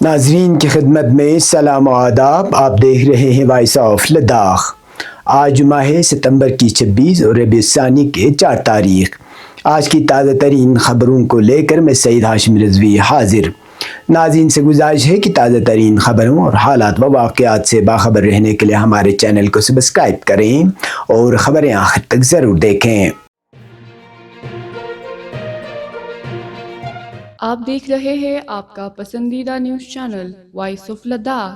ناظرین کی خدمت میں سلام و آداب. آپ دیکھ رہے ہیں وائس آف لداخ. آج جمعہ ہے ستمبر کی 26 اور ربیع الثانی کے 4 تاریخ. آج کی تازہ ترین خبروں کو لے کر میں سعید ہاشم رضوی حاضر. ناظرین سے گزارش ہے کہ تازہ ترین خبروں اور حالات و واقعات سے باخبر رہنے کے لیے ہمارے چینل کو سبسکرائب کریں اور خبریں آخر تک ضرور دیکھیں. آپ دیکھ رہے ہیں آپ کا پسندیدہ news channel voice of Ladakh.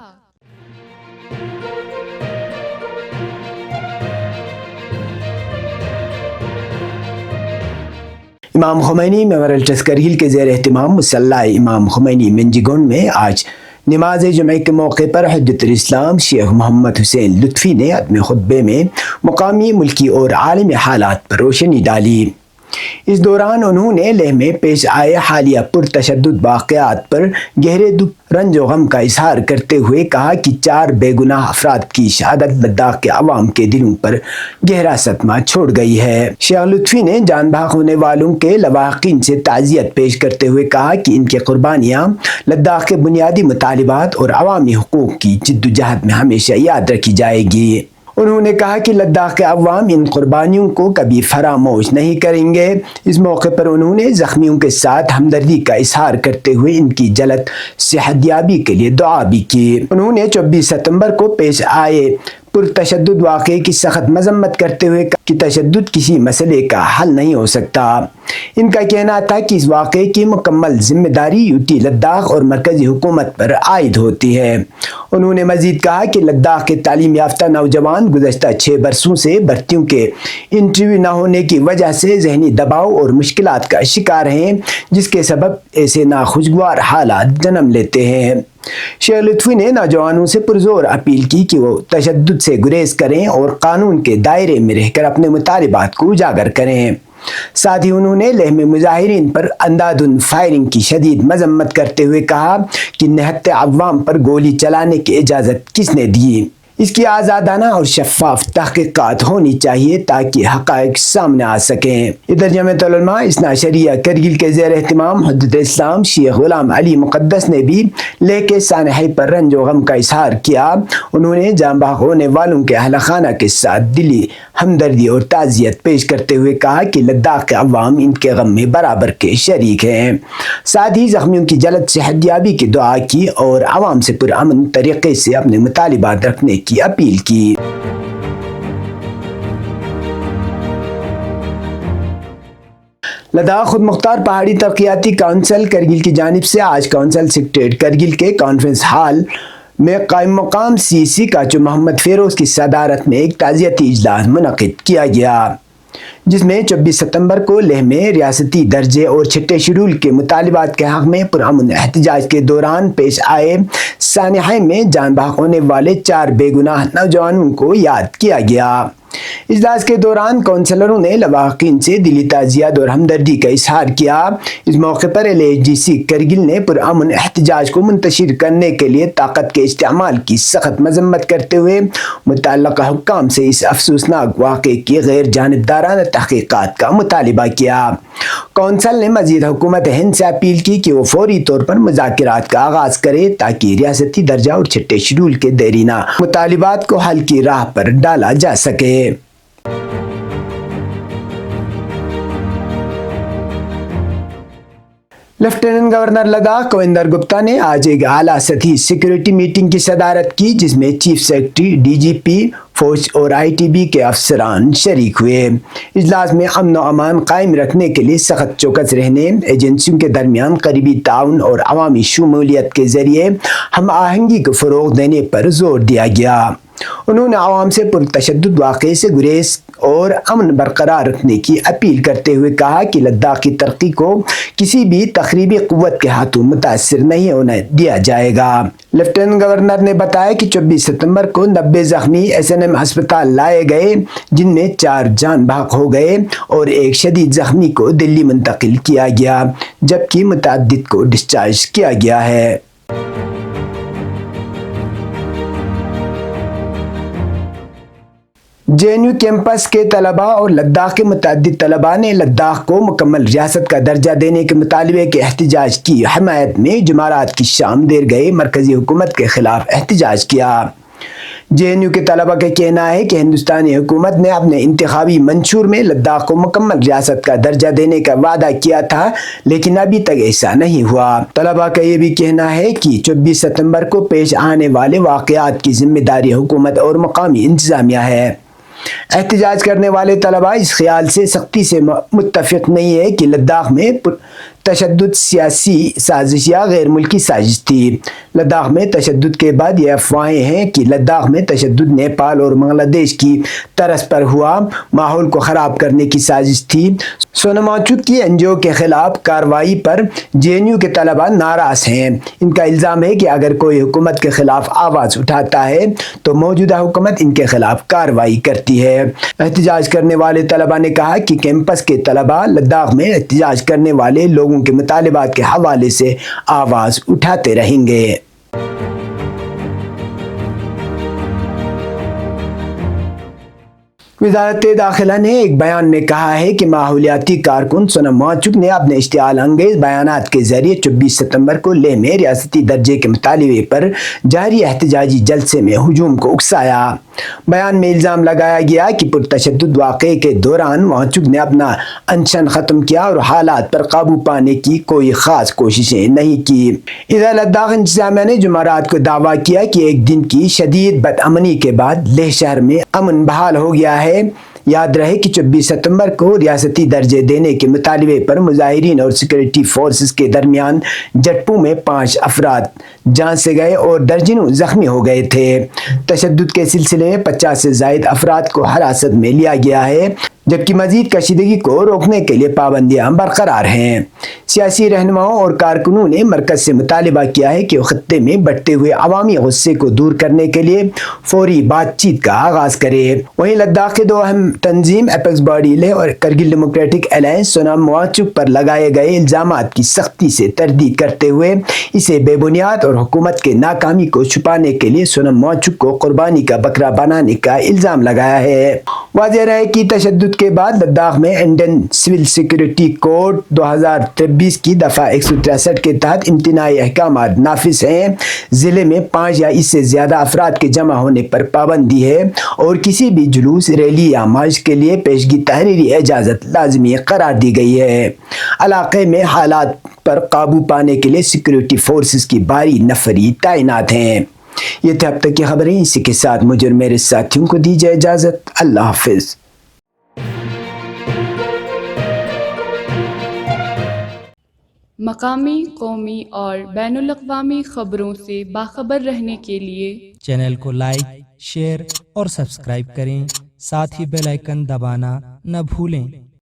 Imam Khomeini memorial trust Kargil کے زیر اہتمام مسلح امام خمینی منجگونڈ میں آج نماز جمعہ کے موقع پر حجت الاسلام شیخ محمد حسین لطفی نے اپنے خطبے میں مقامی، ملکی اور عالمی حالات پر روشنی ڈالی. اس دوران انہوں نے لیہ میں پیش آئے حالیہ پرتشدد واقعات پر گہرے دکھ، رنج و غم کا اظہار کرتے ہوئے کہا کہ 4 بے گناہ افراد کی شہادت لداخ کے عوام کے دلوں پر گہرا صدمہ چھوڑ گئی ہے. شیخ لطفی نے جان بحق ہونے والوں کے لواحقین سے تعزیت پیش کرتے ہوئے کہا کہ ان کی قربانیاں لداخ کے بنیادی مطالبات اور عوامی حقوق کی جدوجہد میں ہمیشہ یاد رکھی جائے گی. انہوں نے کہا کہ لداخ کے عوام ان قربانیوں کو کبھی فراموش نہیں کریں گے. اس موقع پر انہوں نے زخمیوں کے ساتھ ہمدردی کا اظہار کرتے ہوئے ان کی جلد صحتیابی کے لیے دعا بھی کی. انہوں نے 24 ستمبر کو پیش آئے پرتشدد واقعے کی سخت مذمت کرتے ہوئے کہا کہ تشدد کسی مسئلے کا حل نہیں ہو سکتا. ان کا کہنا تھا کہ اس واقعے کی مکمل ذمہ داری یوٹی لداخ اور مرکزی حکومت پر عائد ہوتی ہے. انہوں نے مزید کہا کہ لداخ کے تعلیم یافتہ نوجوان گزشتہ 6 برسوں سے بھرتیوں کے انٹرویو نہ ہونے کی وجہ سے ذہنی دباؤ اور مشکلات کا شکار ہیں، جس کے سبب ایسے ناخوشگوار حالات جنم لیتے ہیں. شیخ لطفی نے نوجوانوں سے پرزور اپیل کی کہ وہ تشدد سے گریز کریں اور قانون کے دائرے میں رہ کر اپنے مطالبات کو اجاگر کریں. ساتھ ہی انہوں نے لیہ میں مظاہرین پر اندھادھند فائرنگ کی شدید مذمت کرتے ہوئے کہا کہ نہتے عوام پر گولی چلانے کی اجازت کس نے دی. اس کی آزادانہ اور شفاف تحقیقات ہونی چاہیے تاکہ حقائق سامنے آ سکیں. ادھر جمعیت علماء اثنا عشریہ کرگل کے زیر اہتمام حجت الاسلام شیخ غلام علی مقدس نے بھی لیہ کے سانحے پر رنج و غم کا اظہار کیا. انہوں نے جاں بحق ہونے والوں کے اہل خانہ کے ساتھ دلی ہمدردی اور تعزیت پیش کرتے ہوئے کہا کہ لداخ کے عوام ان کے غم میں برابر کے شریک ہیں. ساتھ ہی زخمیوں کی جلد صحتیابی کی دعا کی اور عوام سے پرامن طریقے سے اپنے مطالبات رکھنے کی اپیل کی. لداخ خود مختار پہاڑی ترقیاتی کونسل کرگل کی جانب سے آج کونسل سیکریٹریٹ کرگل کے کانفرنس ہال میں قائم مقام CC کاچو محمد فیروز کی صدارت میں ایک تعزیتی اجلاس منعقد کیا گیا، جس میں 24 ستمبر کو لیہ میں ریاستی درجے اور 6 شیڈول کے مطالبات کے حق میں پرامن احتجاج کے دوران پیش آئے سانحے میں جان بحق ہونے والے 4 بے گناہ نوجوانوں کو یاد کیا گیا. اجلاس کے دوران کونسلروں نے لواحقین سے دلی تعزیت اور ہمدردی کا اظہار کیا. اس موقع پر LHDC کرگل نے پرامن احتجاج کو منتشر کرنے کے لیے طاقت کے استعمال کی سخت مذمت کرتے ہوئے متعلقہ حکام سے اس افسوسناک واقعے کی غیر جانبدارانہ تحقیقات کا مطالبہ کیا. کونسل نے مزید حکومت ہند سے اپیل کی کہ وہ فوری طور پر مذاکرات کا آغاز کرے تاکہ ریاستی درجہ اور 6 شیڈول کے دیرینہ مطالبات کو حل کی راہ پر ڈالا جا سکے. لیفٹیننٹ گورنر لداخ کویندر گپتا نے آج ایک اعلیٰ سطحی سیکورٹی میٹنگ کی صدارت کی، جس میں چیف سیکرٹری، DGP فوج اور ITB کے افسران شریک ہوئے. اجلاس میں امن و امان قائم رکھنے کے لیے سخت چوکس رہنے، ایجنسیوں کے درمیان قریبی تعاون اور عوامی شمولیت کے ذریعے ہم آہنگی کو فروغ دینے پر زور دیا گیا. انہوں نے عوام سے پرتشدد واقعے سے گریز اور امن برقرار رکھنے کی اپیل کرتے ہوئے کہا کہ لداخ کی ترقی کو کسی بھی تخریبی قوت کے ہاتھوں متاثر نہیں ہونے دیا جائے گا. لیفٹیننٹ گورنر نے بتایا کہ 24 ستمبر کو 90 زخمی SNM ہسپتال لائے گئے، جن میں 4 جان بحق ہو گئے اور ایک شدید زخمی کو دلی منتقل کیا گیا، جبکہ متعدد کو ڈسچارج کیا گیا ہے. JNU کیمپس کے طلباء اور لداخ کے متعدد طلباء نے لداخ کو مکمل ریاست کا درجہ دینے کے مطالبے کے احتجاج کی حمایت میں جمعرات کی شام دیر گئے مرکزی حکومت کے خلاف احتجاج کیا۔ JNU کے طلباء کا کہنا ہے کہ ہندوستانی حکومت نے اپنے انتخابی منشور میں لداخ کو مکمل ریاست کا درجہ دینے کا وعدہ کیا تھا، لیکن ابھی تک ایسا نہیں ہوا۔ طلباء کا یہ بھی کہنا ہے کہ 24 ستمبر کو پیش آنے والے واقعات کی ذمہ داری حکومت اور مقامی انتظامیہ ہے۔ احتجاج کرنے والے طلباء اس خیال سے سختی سے متفق نہیں ہے کہ لداخ میں تشدد سیاسی سازش یا غیر ملکی سازش تھی۔ لداخ میں تشدد کے بعد یہ افواہیں ہیں کہ لداخ میں تشدد نیپال اور بنگلہ دیش کی طرز پر ہوا، ماحول کو خراب کرنے کی سازش تھی۔ سونم وانگچک کی NGO کے خلاف کارروائی پر JNU کے طلباء ناراض ہیں۔ ان کا الزام ہے کہ اگر کوئی حکومت کے خلاف آواز اٹھاتا ہے تو موجودہ حکومت ان کے خلاف کارروائی کرتی ہے۔ احتجاج کرنے والے طلباء نے کہا کہ کیمپس کے طلباء لداخ میں احتجاج کرنے والے لوگوں کے مطالبات کے حوالے سے آواز اٹھاتے رہیں گے۔ وزارت داخلہ نے ایک بیان میں کہا ہے کہ ماحولیاتی کارکن سونم وانگچک نے اپنے اشتعال انگیز بیانات کے ذریعے 24 ستمبر کو لیہ میں ریاستی درجے کے مطالبے پر جاری احتجاجی جلسے میں ہجوم کو اکسایا۔ بیان میں الزام لگایا گیا کہ پرتشدد واقعے کے دوران وانگچک نے اپنا انشن ختم کیا اور حالات پر قابو پانے کی کوئی خاص کوششیں نہیں کی۔ ادھر لداخ انتظامیہ نے جمعرات کو دعویٰ کیا کہ ایک دن کی شدید بدامنی کے بعد لیہ شہر میں امن بحال ہو گیا ہے۔ یاد رہے کہ 24 ستمبر کو ریاستی درجے دینے کے مطالبے پر مظاہرین اور سیکورٹی فورسز کے درمیان جٹپو میں 5 افراد جان سے گئے اور درجنوں زخمی ہو گئے تھے۔ تشدد کے سلسلے میں 50 سے زائد افراد کو حراست میں لیا گیا ہے، جبکہ مزید کشیدگی کو روکنے کے لیے پابندیاں برقرار ہیں۔ سیاسی رہنماؤں اور کارکنوں نے مرکز سے مطالبہ کیا ہے کہ وہ خطے میں بڑھتے ہوئے عوامی غصے کو دور کرنے کے لیے فوری بات چیت کا آغاز کرے۔ وہیں لداخ کے 2 اہم تنظیم ایپیکس باڈی لیہ اور کرگل ڈیموکریٹک الائنس سونم وانگچک پر لگائے گئے الزامات کی سختی سے تردید کرتے ہوئے اسے بے بنیاد اور حکومت کے ناکامی کو چھپانے کے لیے سونم وانگچک کو قربانی کا بکرا بنانے کا الزام لگایا ہے۔ واضح رہے کہ تشدد کے بعد لداخ میں انڈین سول سیکورٹی کوڈ 2023 کی دفعہ 163 کے تحت امتناعی احکامات نافذ ہیں۔ ضلع میں 5 یا اس سے زیادہ افراد کے جمع ہونے پر پابندی ہے اور کسی بھی جلوس، ریلی یا مارچ کے لیے پیشگی تحریری اجازت لازمی قرار دی گئی ہے۔ علاقے میں حالات پر قابو پانے کے لیے سیکورٹی فورسز کی بھاری نفری تعینات ہیں۔ یہ تھے اب تک کی خبریں، اسی کے ساتھ مجھے اور میرے ساتھیوں کو دیجیے اجازت۔ اللہ حافظ۔ مقامی، قومی اور بین الاقوامی خبروں سے باخبر رہنے کے لیے چینل کو لائک، شیئر اور سبسکرائب کریں، ساتھ ہی بیل آئیکن دبانا نہ بھولیں۔